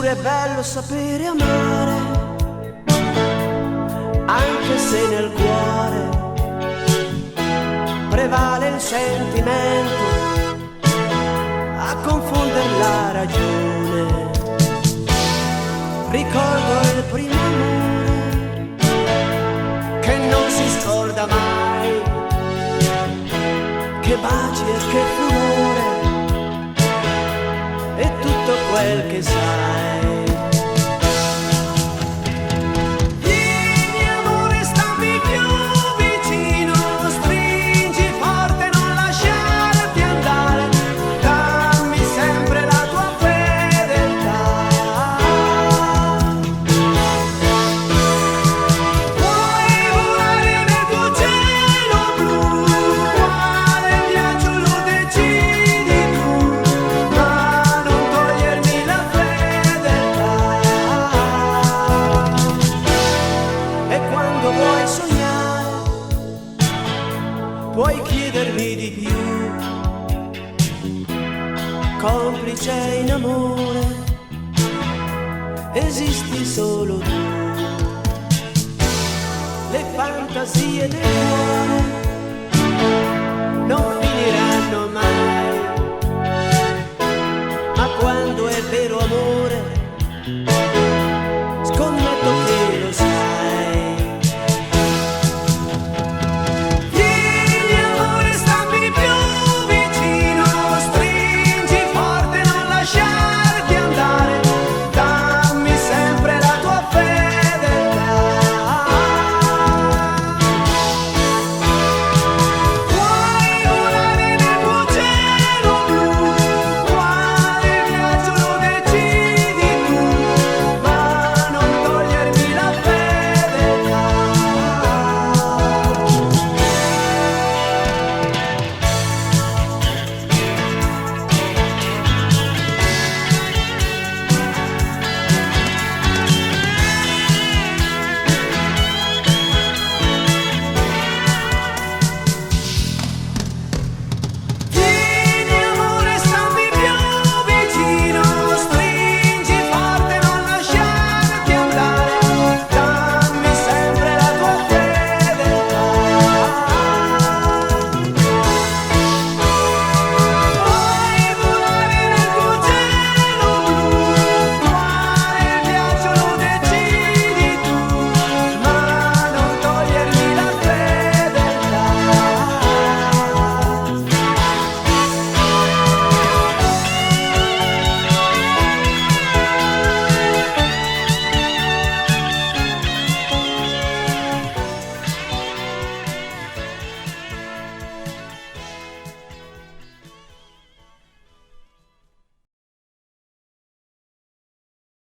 Eppure è bello sapere amare, anche se nel cuore prevale il sentimento a confondere la ragione. Ricordo il primo amore che non si scorda mai, che baci e che furore e tutto quel che sai. Vieni amore, stammi più vicino, stringi forte, non lasciarti andare, dammi sempre la tua fedeltà. Puoi volare nel tuo cielo blu, quale viaggio lo decidi tu, ma non togliermi la fedeltà. E quando vuoi sognare, puoi chiedermi di più, complice in amore, esisti solo tu. Le fantasie del cuore non